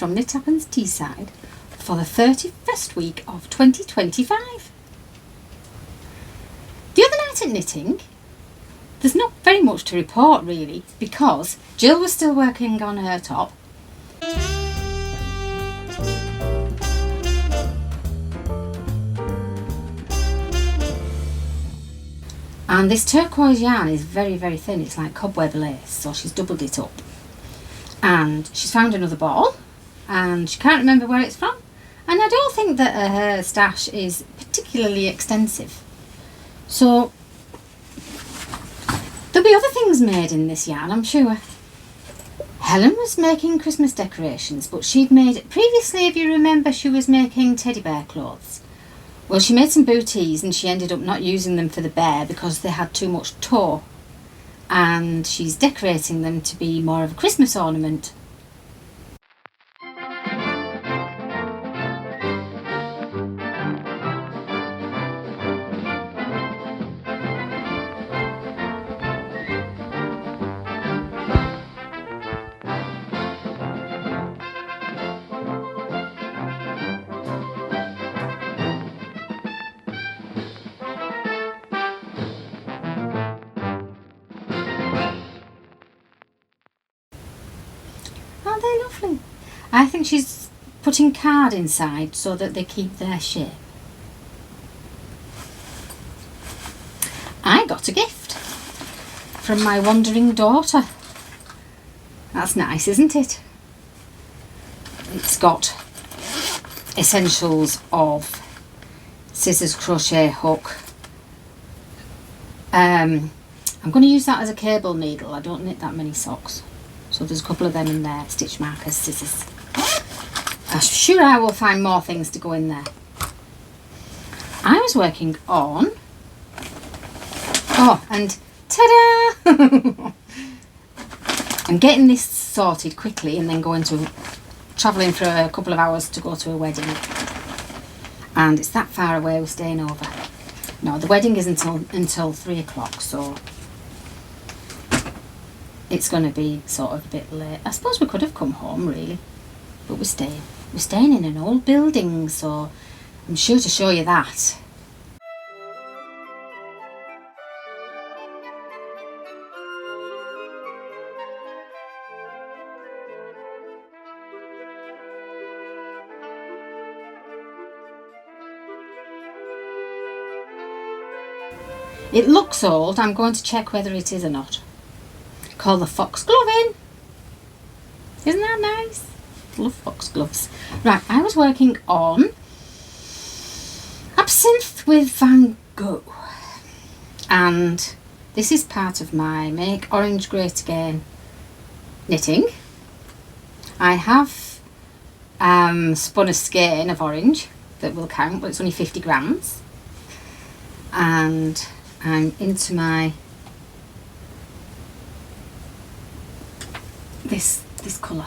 from Knit Happens Teesside for the 31st week of 2025. The other night at knitting, there's not very much to report really, because Jill was still working on her top. And this turquoise yarn is very, very thin. It's like cobweb lace, so she's doubled it up. And she's found another ball, and she can't remember where it's from. And I don't think that her stash is particularly extensive. So there'll be other things made in this yarn, I'm sure. Helen was making Christmas decorations, but she'd made, previously, if you remember, she was making teddy bear clothes. Well, she made some booties and she ended up not using them for the bear because they had too much toe. And she's decorating them to be more of a Christmas ornament. Aren't they lovely? I think she's putting card inside so that they keep their shape. I got a gift from my wandering daughter. That's nice, isn't it? It's got essentials of scissors, crochet, hook. I'm going to use that as a cable needle. I don't knit that many socks. So there's a couple of them in there, stitch markers, scissors. I'm sure I will find more things to go in there. I was working on, oh, and ta-da! I'm getting this sorted quickly and then travelling for a couple of hours to go to a wedding. And it's that far away, we're staying over. No, the wedding is until 3 o'clock, so it's going to be sort of a bit late. I suppose we could have come home really, but we're staying. We're staying in an old building, so I'm sure to show you that. It looks old. I'm going to check whether it is or not. Called the Foxglove Inn. Isn't that nice? Love foxgloves. Right, I was working on Absinthe with Van Gogh, and this is part of my Make Orange Great Again knitting. I have spun a skein of orange that will count, but it's only 50 grams, and I'm into my this colour.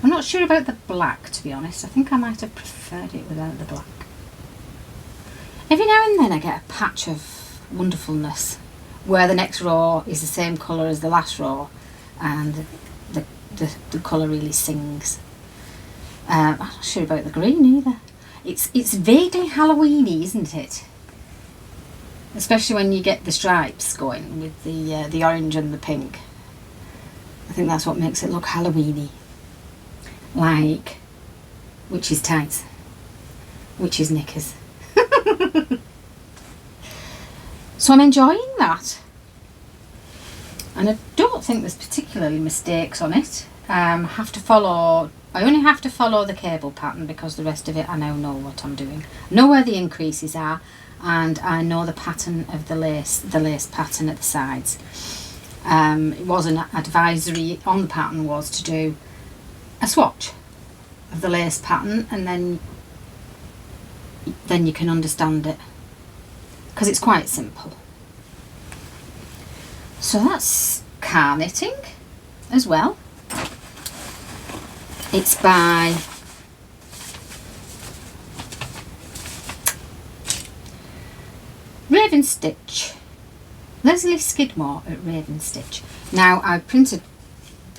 I'm not sure about the black, to be honest. I think I might have preferred it without the black. Every now and then I get a patch of wonderfulness where the next row is the same colour as the last row and the colour really sings. I'm not sure about the green either. It's vaguely Halloweeny, isn't it? Especially when you get the stripes going with the orange and the pink. I think that's what makes it look Halloweeny. Like witches' tights, witches' knickers. So I'm enjoying that. And I don't think there's particularly mistakes on it. I only have to follow the cable pattern because the rest of it I now know what I'm doing. I know where the increases are, and I know the pattern of the lace pattern at the sides. It was an advisory on the pattern was to do a swatch of the lace pattern, and then you can understand it because it's quite simple. So that's car knitting as well. It's by Raven Stitch, Leslie Skidmore at Raven Stitch. Now I printed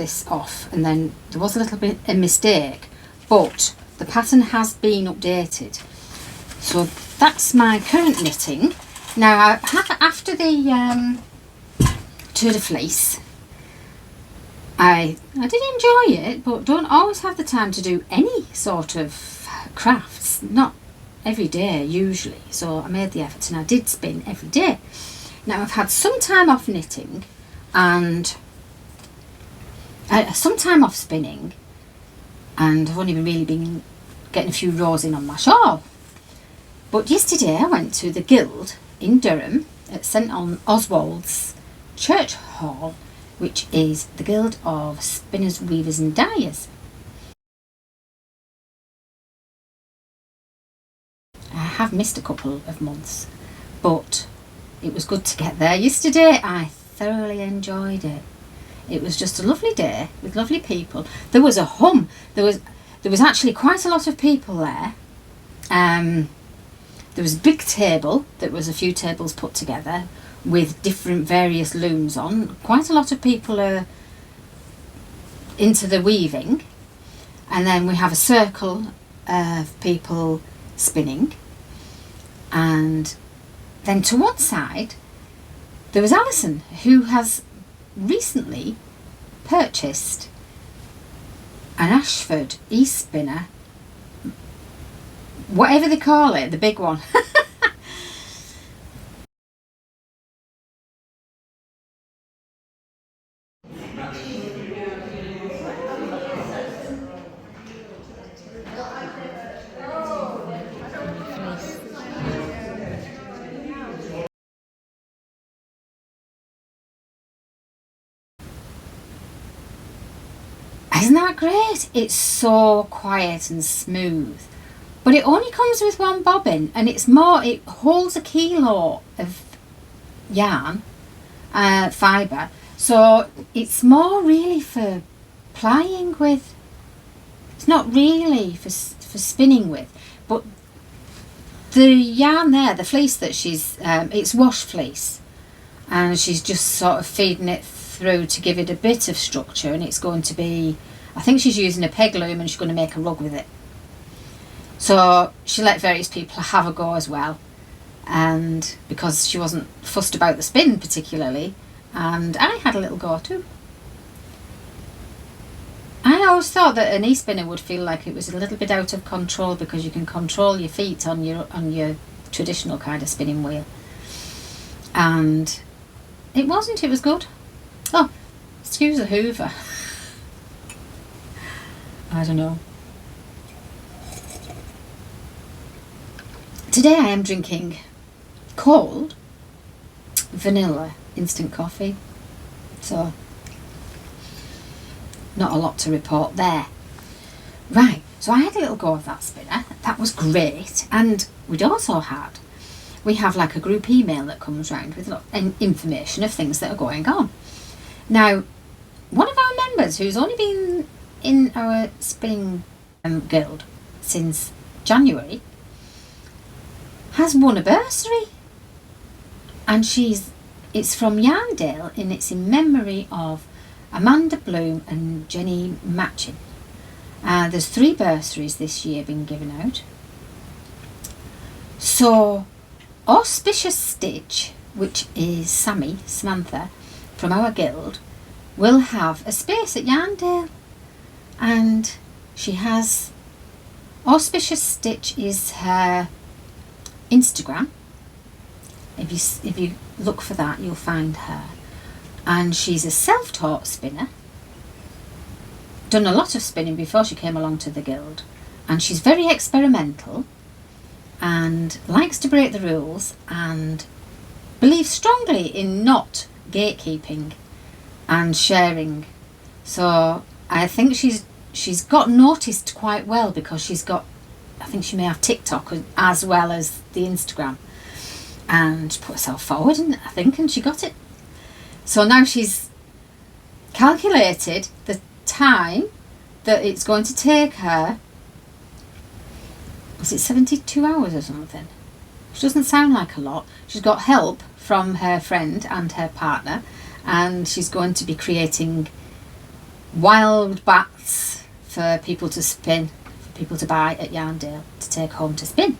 this off, and then there was a little bit a mistake, but the pattern has been updated. So that's my current knitting. Now I have, after the Tour De Fleece, I did enjoy it, but don't always have the time to do any sort of crafts, not every day usually. So I made the effort and I did spin every day. Now I've had some time off knitting and some time off spinning, and I've only really been getting a few rows in on my shawl. But yesterday I went to the Guild in Durham at St Oswald's Church Hall, which is the Guild of Spinners, Weavers and Dyers. I have missed a couple of months, but it was good to get there. Yesterday I thoroughly enjoyed it. It was just a lovely day with lovely people. There was a hum. There was actually quite a lot of people there. There was a big table that was a few tables put together with different various looms on. Quite a lot of people are into the weaving, and then we have a circle of people spinning, and then to one side there was Alison, who has recently purchased an Ashford e-spinner, whatever they call it, the big one. Isn't that great? It's so quiet and smooth, but it only comes with one bobbin, and it's more, it holds a kilo of yarn, fibre, so it's more really for plying with. It's not really for spinning with, but the yarn there, the fleece that she's, it's wash fleece, and she's just sort of feeding it through to give it a bit of structure, and it's going to be, I think she's using a peg loom and she's going to make a rug with it. So she let various people have a go as well, and because she wasn't fussed about the spin particularly, and I had a little go too. I always thought that an e-spinner would feel like it was a little bit out of control, because you can control your feet on your traditional kind of spinning wheel, and it wasn't. It was good. Oh, excuse the hoover. I don't know. Today I am drinking cold vanilla instant coffee, so not a lot to report there. Right, so I had a little go of that spinner. That was great, and we'd also had, we have like a group email that comes round with information of things that are going on. Now, one of our members, who's only been in our spinning guild since January, has won a bursary, and it's from Yarndale, and it's in memory of Amanda Bloom and Jenny Matchin. There's 3 bursaries this year being given out. So Auspicious Stitch, which is Samantha from our guild, will have a space at Yarndale, and she has, Auspicious Stitch is her Instagram. If you look for that, you'll find her, and she's a self-taught spinner, done a lot of spinning before she came along to the guild, and she's very experimental and likes to break the rules and believes strongly in not gatekeeping and sharing. So I think she's got noticed quite well, because she's got, I think she may have TikTok as well as the Instagram, and put herself forward, and I think, and she got it. So now she's calculated the time that it's going to take her. Was it 72 hours or something? Which doesn't sound like a lot. She's got help from her friend and her partner, and she's going to be creating wild bats for people to spin, for people to buy at Yarndale to take home to spin.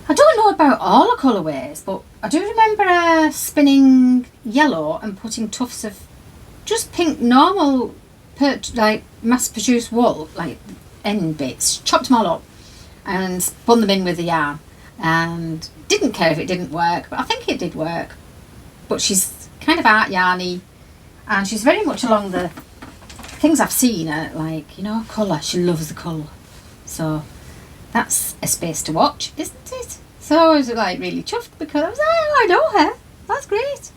I don't know about all the colourways, but I do remember spinning yellow and putting tufts of just pink normal like mass-produced wool, like end bits, chopped them all up and spun them in with the yarn, and didn't care if it didn't work, but I think it did work. But she's kind of art yarny, and she's very much along the things I've seen her, like, you know, colour. She loves the colour, so that's a space to watch, isn't it? So I was like really chuffed because I was like, oh, I know her, that's great.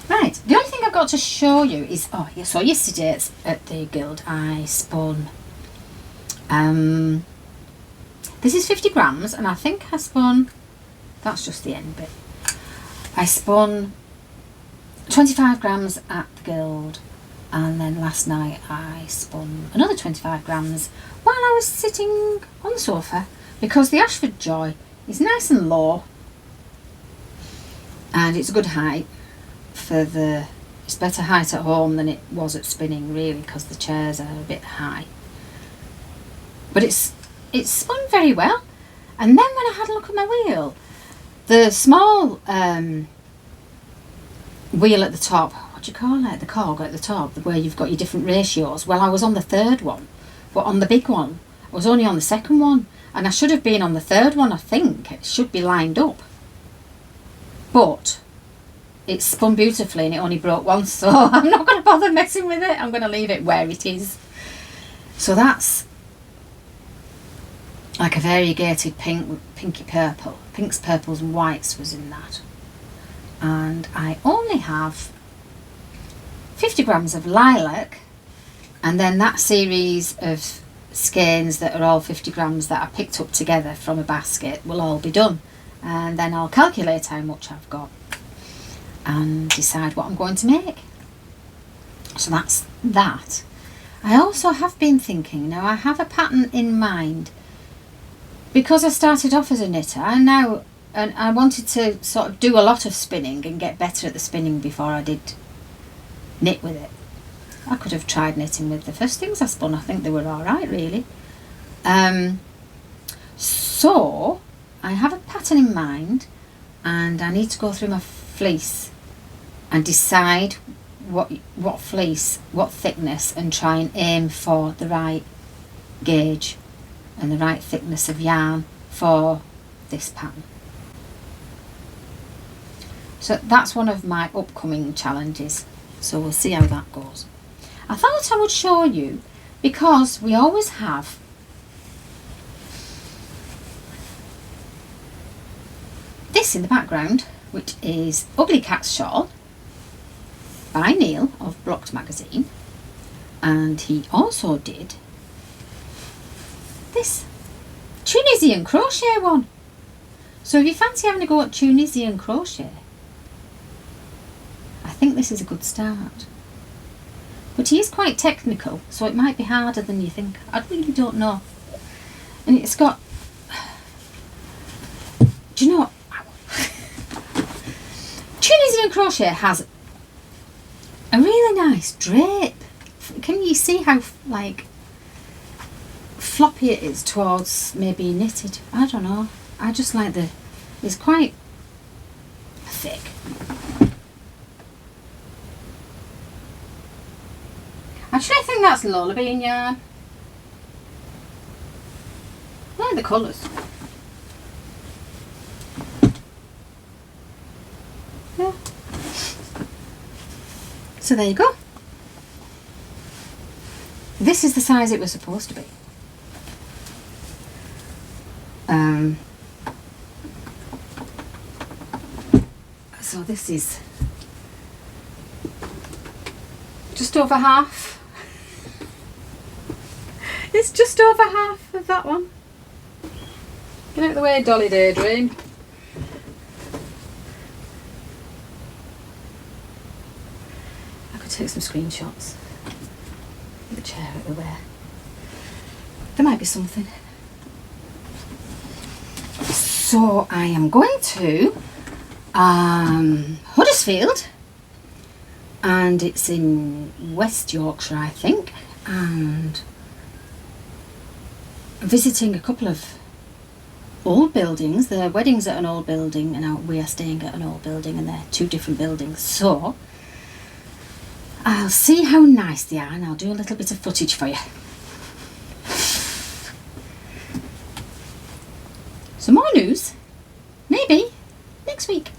Right, the only thing I've got to show you is, oh yeah, so yesterday at the Guild I spun, this is 50 grams, and I think I spun, that's just the end bit, I spun 25 grams at the Guild, and then last night I spun another 25 grams while I was sitting on the sofa, because the Ashford Joy is nice and low and it's a good height for the, it's better height at home than it was at spinning really, because the chairs are a bit high, but it's spun very well. And then when I had a look at my wheel, the small wheel at the top, what do you call it, the cog at the top where you've got your different ratios, well I was on the third one, but on the big one I was only on the second one, and I should have been on the third one. I think it should be lined up, but it spun beautifully and it only broke once, so I'm not going to bother messing with it. I'm going to leave it where it is. So that's like a variegated pink, pinky purple. Pinks, purples and whites was in that. And I only have 50 grams of lilac, and then that series of skeins that are all 50 grams that I picked up together from a basket will all be done. And then I'll calculate how much I've got and decide what I'm going to make. So that's that. I also have been thinking, now I have a pattern in mind, because I started off as a knitter and I wanted to sort of do a lot of spinning and get better at the spinning before I did knit with it. I could have tried knitting with the first things I spun. I think they were alright really. So I have a pattern in mind, and I need to go through my fleece and decide what fleece, what thickness, and try and aim for the right gauge and the right thickness of yarn for this pattern. So that's one of my upcoming challenges, so we'll see how that goes. I thought I would show you, because we always have this in the background, which is Ugly Cat's Shawl by Neil of Blocked Magazine, and he also did this Tunisian crochet one. So if you fancy having a go at Tunisian crochet, I think this is a good start. But he is quite technical, so it might be harder than you think. I really don't know. And it's got, do you know, Tunisian crochet has a really nice drape. Can you see how like floppy it is towards maybe knitted? I don't know. I just like it's quite thick. Actually, I think that's Lola Bean yarn. I like the colours. Yeah. So there you go. This is the size it was supposed to be. So this is just over half. It's just over half of that one. Get out of the way, Dolly Daydream. I could take some screenshots. Get the chair out of the way. There might be something. So I am going to Huddersfield, and it's in West Yorkshire, I think, and visiting a couple of old buildings. The wedding's at an old building and we are staying at an old building, and they're two different buildings, so I'll see how nice they are and I'll do a little bit of footage for you. Some more news, maybe next week.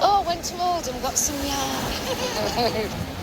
Oh, went to Oldham, got some yarn.